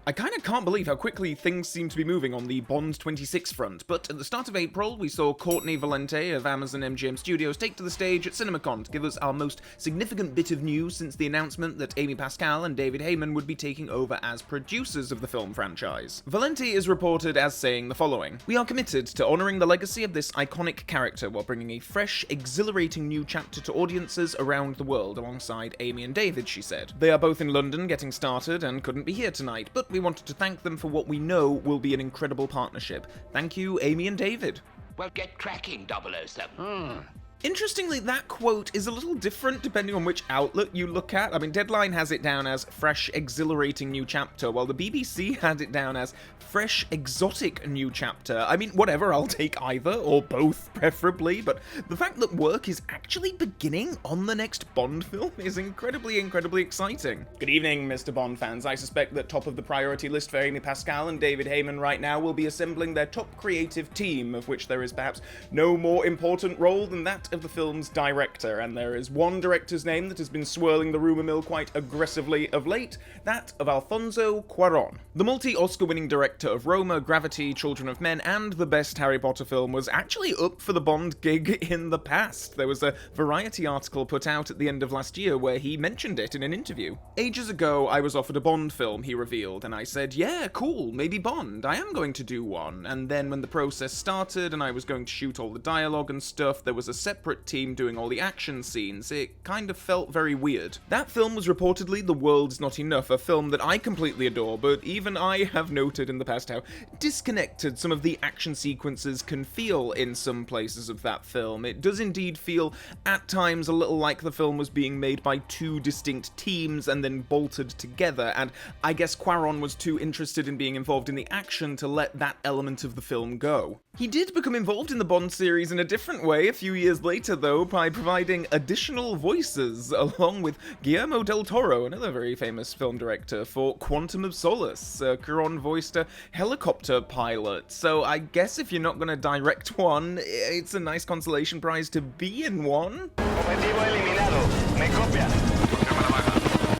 I kinda can't believe how quickly things seem to be moving on the Bond 26 front, but at the start of April, we saw Courtney Valente of Amazon MGM Studios take to the stage at CinemaCon to give us our most significant bit of news since the announcement that Amy Pascal and David Heyman would be taking over as producers of the film franchise. Valente is reported as saying the following: "We are committed to honouring the legacy of this iconic character while bringing a fresh, exhilarating new chapter to audiences around the world alongside Amy and David," she said. "They are both in London getting started and couldn't be here tonight, but we wanted to thank them for what we know will be an incredible partnership. Thank you, Amy and David." Well, get cracking, 007. Interestingly, that quote is a little different depending on which outlet you look at. I mean, Deadline has it down as fresh, exhilarating new chapter, while the BBC had it down as fresh, exotic new chapter. I mean, whatever, I'll take either, or both preferably, but the fact that work is actually beginning on the next Bond film is incredibly exciting. Good evening, Mr. Bond fans. I suspect that top of the priority list for Amy Pascal and David Heyman right now will be assembling their top creative team, of which there is perhaps no more important role than that of the film's director, and there is one director's name that has been swirling the rumour mill quite aggressively of late, that of Alfonso Cuarón. The multi-Oscar winning director of Roma, Gravity, Children of Men, and the best Harry Potter film was actually up for the Bond gig in the past. There was a Variety article put out at the end of last year where he mentioned it in an interview. "Ages ago, I was offered a Bond film," he revealed, "and I said, yeah, cool, maybe Bond, I am going to do one. And then when the process started and I was going to shoot all the dialogue and stuff, there was a separate team doing all the action scenes. It kind of felt very weird." That film was reportedly The World Is Not Enough, a film that I completely adore, but even I have noted in the past how disconnected some of the action sequences can feel in some places of that film. It does indeed feel, at times, a little like the film was being made by two distinct teams and then bolted together, and I guess Cuarón was too interested in being involved in the action to let that element of the film go. He did become involved in the Bond series in a different way a few years later, though, by providing additional voices, along with Guillermo del Toro, another very famous film director, for Quantum of Solace. Cuarón voiced a helicopter pilot, so I guess if you're not going to direct one, it's a nice consolation prize to be in one. Objetivo eliminado. ¿Me copias?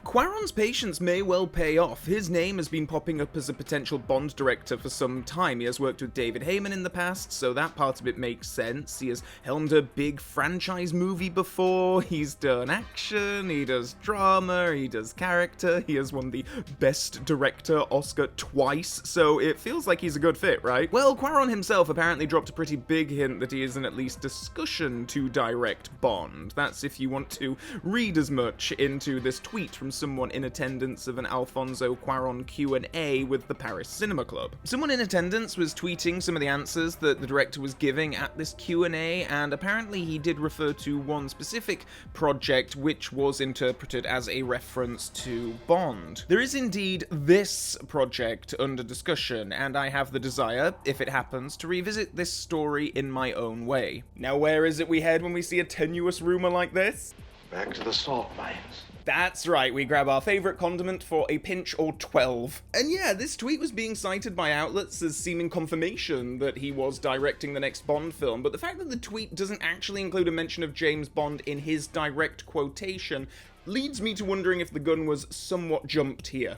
Cuarón's patience may well pay off. His name has been popping up as a potential Bond director for some time. He has worked with David Heyman in the past, so that part of it makes sense. He has helmed a big franchise movie before, he's done action, he does drama, he does character, he has won the Best Director Oscar twice, so it feels like he's a good fit, right? Well, Cuarón himself apparently dropped a pretty big hint that he is in at least discussion to direct Bond. That's if you want to read as much into this tweet from someone in attendance of an Alfonso Cuarón Q&A with the Paris Cinema Club. Someone in attendance was tweeting some of the answers that the director was giving at this Q&A, and apparently he did refer to one specific project which was interpreted as a reference to Bond. There is indeed this project under discussion, and I have the desire, if it happens, to revisit this story in my own way. Now, where is it we head when we see a tenuous rumor like this? Back to the salt mines. That's right, we grab our favourite condiment for a pinch or 12. And yeah, this tweet was being cited by outlets as seeming confirmation that he was directing the next Bond film, but the fact that the tweet doesn't actually include a mention of James Bond in his direct quotation leads me to wondering if the gun was somewhat jumped here.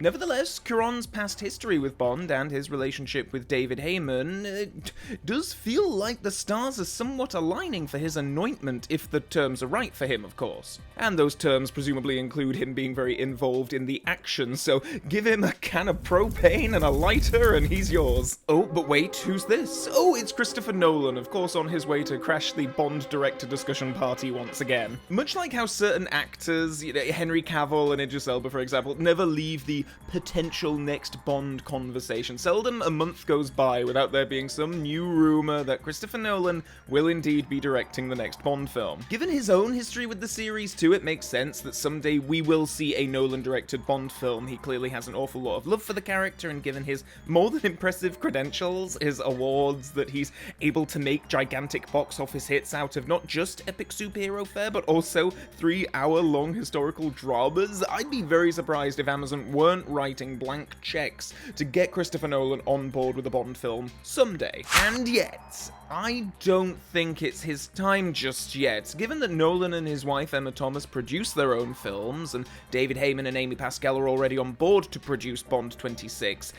Nevertheless, Cuarón's past history with Bond and his relationship with David Heyman does feel like the stars are somewhat aligning for his anointment, if the terms are right for him, of course. And those terms presumably include him being very involved in the action, so give him a can of propane and a lighter and he's yours. Oh, but wait, who's this? Oh, it's Christopher Nolan, of course on his way to crash the Bond director discussion party once again. Much like how certain actors, Henry Cavill and Idris Elba for example, never leave the potential next Bond conversation. Seldom a month goes by without there being some new rumour that Christopher Nolan will indeed be directing the next Bond film. Given his own history with the series too, it makes sense that someday we will see a Nolan-directed Bond film. He clearly has an awful lot of love for the character, and given his more than impressive credentials, his awards, that he's able to make gigantic box office hits out of not just epic superhero fare, but also 3-hour-long historical dramas, I'd be very surprised if Amazon weren't government writing blank checks to get Christopher Nolan on board with a Bond film someday. And yet, I don't think it's his time just yet. Given that Nolan and his wife Emma Thomas produce their own films, and David Heyman and Amy Pascal are already on board to produce Bond 26,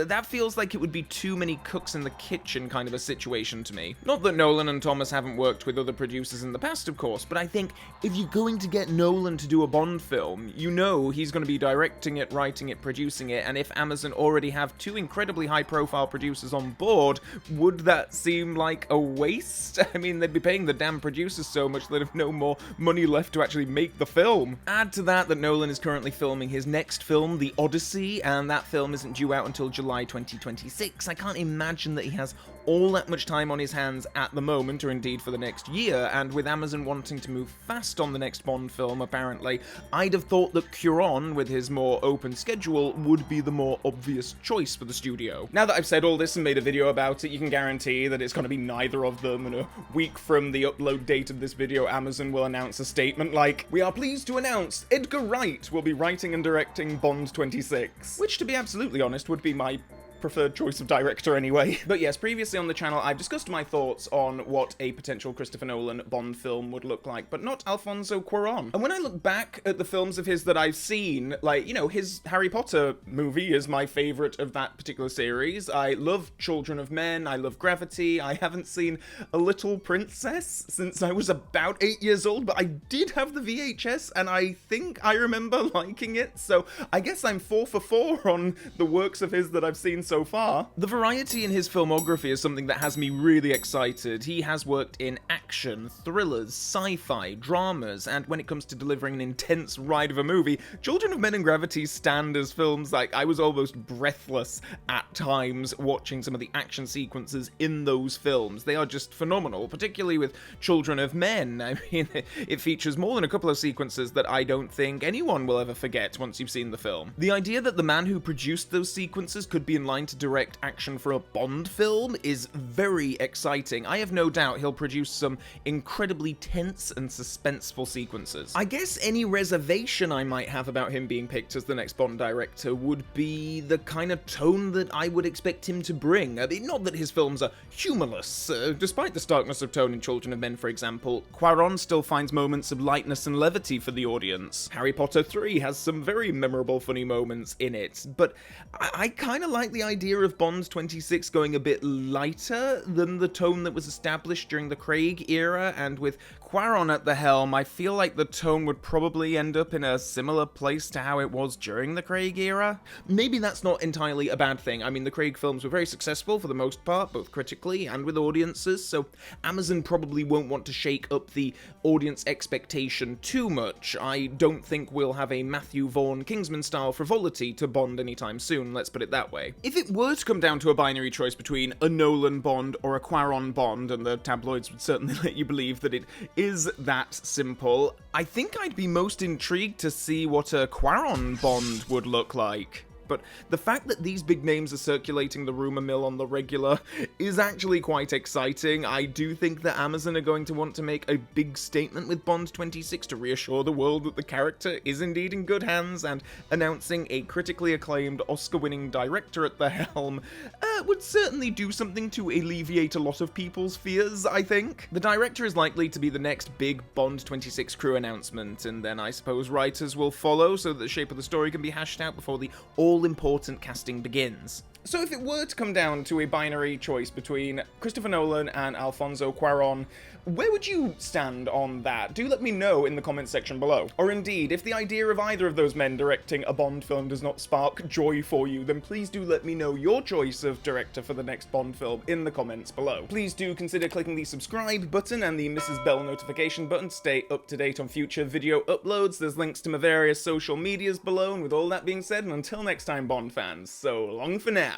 that feels like it would be too many cooks in the kitchen kind of a situation to me. Not that Nolan and Thomas haven't worked with other producers in the past, of course, but I think if you're going to get Nolan to do a Bond film, you know he's going to be directing it, writing it, producing it, and if Amazon already have two incredibly high-profile producers on board, would that seem like a waste? I mean, they'd be paying the damn producers so much they'd have no more money left to actually make the film. Add to that Nolan is currently filming his next film, The Odyssey, and that film isn't due out until July 2026. I can't imagine that he has all that much time on his hands at the moment, or indeed for the next year, and with Amazon wanting to move fast on the next Bond film, apparently, I'd have thought that Cuarón, with his more open schedule, would be the more obvious choice for the studio. Now that I've said all this and made a video about it, you can guarantee that it's going to be neither of them, and a week from the upload date of this video, Amazon will announce a statement like, "We are pleased to announce Edgar Wright will be writing and directing Bond 26. Which, to be absolutely honest, would be my preferred choice of director anyway. But yes, previously on the channel I've discussed my thoughts on what a potential Christopher Nolan Bond film would look like, but not Alfonso Cuarón. And when I look back at the films of his that I've seen, like, you know, his Harry Potter movie is my favorite of that particular series. I love Children of Men, I love Gravity, I haven't seen A Little Princess since I was about 8 years old, but I did have the VHS and I think I remember liking it, so I guess I'm 4 for 4 on the works of his that I've seen so far. The variety in his filmography is something that has me really excited. He has worked in action, thrillers, sci-fi, dramas, and when it comes to delivering an intense ride of a movie, Children of Men and Gravity stand as films like I was almost breathless at times watching some of the action sequences in those films. They are just phenomenal, particularly with Children of Men. I mean, it features more than a couple of sequences that I don't think anyone will ever forget once you've seen the film. The idea that the man who produced those sequences could be in line to direct action for a Bond film is very exciting. I have no doubt he'll produce some incredibly tense and suspenseful sequences. I guess any reservation I might have about him being picked as the next Bond director would be the kind of tone that I would expect him to bring. I mean, not that his films are humorless. Despite the starkness of tone in Children of Men, for example, Cuarón still finds moments of lightness and levity for the audience. Harry Potter 3 has some very memorable funny moments in it, but I kind of like the idea of Bond 26 going a bit lighter than the tone that was established during the Craig era, and with Cuarón at the helm, I feel like the tone would probably end up in a similar place to how it was during the Craig era. Maybe that's not entirely a bad thing. I mean, the Craig films were very successful for the most part, both critically and with audiences, so Amazon probably won't want to shake up the audience expectation too much. I don't think we'll have a Matthew Vaughn Kingsman-style frivolity to Bond anytime soon, let's put it that way. If it were to come down to a binary choice between a Nolan Bond or a Cuarón Bond, and the tabloids would certainly let you believe that it is that simple, I think I'd be most intrigued to see what a Cuarón Bond would look like. But the fact that these big names are circulating the rumor mill on the regular is actually quite exciting. I do think that Amazon are going to want to make a big statement with Bond 26 to reassure the world that the character is indeed in good hands, and announcing a critically acclaimed Oscar-winning director at the helm would certainly do something to alleviate a lot of people's fears, I think. The director is likely to be the next big Bond 26 crew announcement, and then I suppose writers will follow so that the shape of the story can be hashed out before the all-important casting begins. So if it were to come down to a binary choice between Christopher Nolan and Alfonso Cuarón, where would you stand on that? Do let me know in the comments section below. Or indeed, if the idea of either of those men directing a Bond film does not spark joy for you, then please do let me know your choice of director for the next Bond film in the comments below. Please do consider clicking the subscribe button and the Mrs. Bell notification button to stay up to date on future video uploads. There's links to my various social medias below, and with all that being said, and until next time, Bond fans, so long for now.